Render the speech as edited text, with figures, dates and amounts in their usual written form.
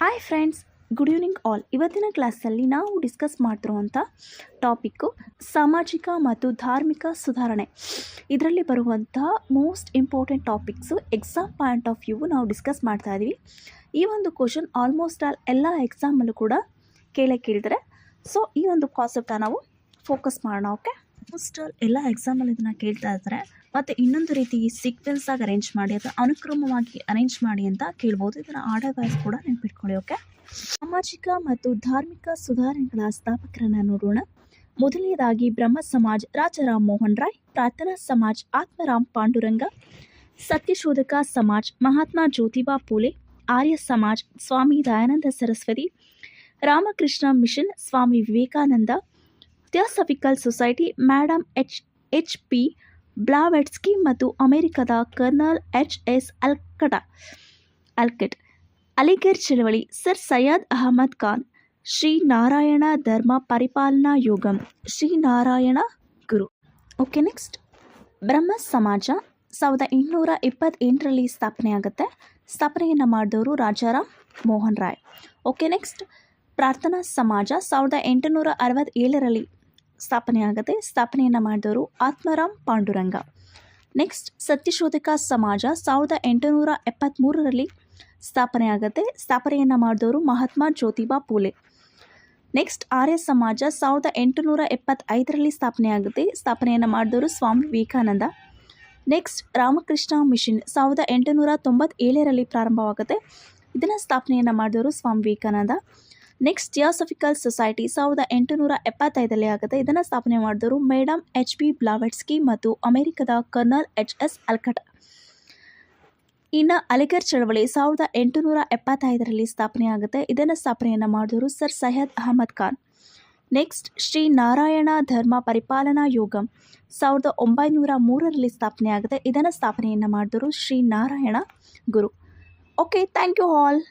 Hi friends, good evening all. ಇವತ್ತಿನ ಕ್ಲಾಸಲ್ಲಿ ನಾವು ಡಿಸ್ಕಸ್ ಮಾಡ್ತಿರುವಂಥ ಟಾಪಿಕ್ಕು ಸಾಮಾಜಿಕ ಮತ್ತು ಧಾರ್ಮಿಕ ಸುಧಾರಣೆ. ಇದರಲ್ಲಿ ಬರುವಂತಹ most important topics exam point of view ನಾವು ಡಿಸ್ಕಸ್ ಮಾಡ್ತಾ ಇದ್ದೀವಿ. ಈ ಒಂದು ಕ್ವಶನ್ ಆಲ್ಮೋಸ್ಟ್ ಎಲ್ಲ ಎಕ್ಸಾಮಲ್ಲೂ ಕೂಡ ಕೇಳ್ತಾರೆ. ಸೊ ಈ ಒಂದು ಕಾನ್ಸೆಪ್ಟನ್ನು ನಾವು ಫೋಕಸ್ ಮಾಡೋಣ. ಓಕೆ, ಆಲ್ಮೋಸ್ಟ್ ಎಲ್ಲ ಎಕ್ಸಾಮಲ್ಲಿ ಇದನ್ನು ಕೇಳ್ತಾ ಇರ್ತಾರೆ. ಮತ್ತು ಇನ್ನೊಂದು ರೀತಿ ಸೀಕ್ವೆನ್ಸ್ ಆಗಿ ಅರೇಂಜ್ ಮಾಡಿ ಅಥವಾ ಅನುಕ್ರಮವಾಗಿ ಅರೇಂಜ್ ಮಾಡಿ ಅಂತ ಕೇಳ್ಬೋದು. ಇದನ್ನು ಆರ್ಡರ್ ವೈಸ್ ಕೂಡ ನೆನ್ಪಿಟ್ಕೊಳ್ಳಿ. ಓಕೆ, ಸಾಮಾಜಿಕ ಮತ್ತು ಧಾರ್ಮಿಕ ಸುಧಾರಣೆಗಳ ಸ್ಥಾಪಕರನ್ನು ನೋಡೋಣ. ಮೊದಲನೇದಾಗಿ ಬ್ರಹ್ಮ Samaj Rajaram Mohan Roy, Prarthana Samaj Atmaram Pandurang, Satyashodhak Samaj Mahatma Jyotiba Phule, Arya Samaj Swami Dayanand Saraswati, Ramakrishna Mission Swami Vivekananda, Theosophical Society Madam H P Blavatsky ಮತ್ತು ಅಮೆರಿಕದ ಕರ್ನಲ್ ಎಚ್.ಎಸ್. ಅಲ್ಕೆಟ್. ಅಲಿಘರ್ ಚಳವಳಿ Sir Syed Ahmed Khan, Shri Narayana Dharma Paripalana Yogam, Shri Narayana Guru. Okay, next Brahmo Samaj 1828ರಲ್ಲಿ ಸ್ಥಾಪನೆಯಾಗುತ್ತೆ. ಸ್ಥಾಪನೆಯನ್ನು ಮಾಡಿದವರು ರಾಜಾರಾಮ್ ಮೋಹನ್ ರಾಯ್. Okay, next Prarthana Samaj 1867ರಲ್ಲಿ ಸ್ಥಾಪನೆಯಾಗುತ್ತೆ. ಸ್ಥಾಪನೆಯನ್ನು ಮಾಡಿದವರು ಆತ್ಮರಾಮ್ ಪಾಂಡುರಂಗ. ನೆಕ್ಸ್ಟ್ ಸತ್ಯಶೋಧಕ ಸಮಾಜ 1873ರಲ್ಲಿ ಸ್ಥಾಪನೆಯಾಗುತ್ತೆ. ಸ್ಥಾಪನೆಯನ್ನು ಮಾಡಿದವರು ಮಹಾತ್ಮ ಜ್ಯೋತಿಬಾ ಫೂಲೆ. ನೆಕ್ಸ್ಟ್ ಆರ್ಯ ಸಮಾಜ 1875ರಲ್ಲಿ ಸ್ಥಾಪನೆಯಾಗುತ್ತೆ. ಸ್ಥಾಪನೆಯನ್ನು ಮಾಡಿದವರು ಸ್ವಾಮಿ ವಿವೇಕಾನಂದ. ನೆಕ್ಸ್ಟ್ ರಾಮಕೃಷ್ಣ ಮಿಷನ್ 1897ರಲ್ಲಿ ಪ್ರಾರಂಭವಾಗುತ್ತೆ. ಇದನ್ನು ಸ್ಥಾಪನೆಯನ್ನು ಮಾಡಿದವರು Swami Vivekananda. Next Theosophical Society 1875ರಲ್ಲಿ ಆಗುತ್ತೆ. ಇದನ್ನು ಸ್ಥಾಪನೆ ಮಾಡಿದವರು ಮೇಡಮ್ ಎಚ್ ಪಿ ಬ್ಲಾವೆಟ್ಸ್ಕಿ ಮತ್ತು ಅಮೆರಿಕದ ಕರ್ನಲ್ ಎಚ್.ಎಸ್. ಅಲ್ಕೆಟ್. ಇನ್ನು ಅಲಿಘರ್ ಚಳವಳಿ 1875ರಲ್ಲಿ ಸ್ಥಾಪನೆಯಾಗುತ್ತೆ. ಇದನ್ನು ಸ್ಥಾಪನೆಯನ್ನು ಮಾಡಿದವರು ಸರ್ ಸೈಯದ್ ಅಹಮದ್ ಖಾನ್. ನೆಕ್ಸ್ಟ್ ಶ್ರೀ ನಾರಾಯಣ ಧರ್ಮ ಪರಿಪಾಲನಾ ಯೋಗಂ 1903ರಲ್ಲಿ ಸ್ಥಾಪನೆಯಾಗುತ್ತೆ. ಇದನ್ನು ಸ್ಥಾಪನೆಯನ್ನು ಮಾಡಿದವರು Shri Narayana Guru. Okay, thank you all.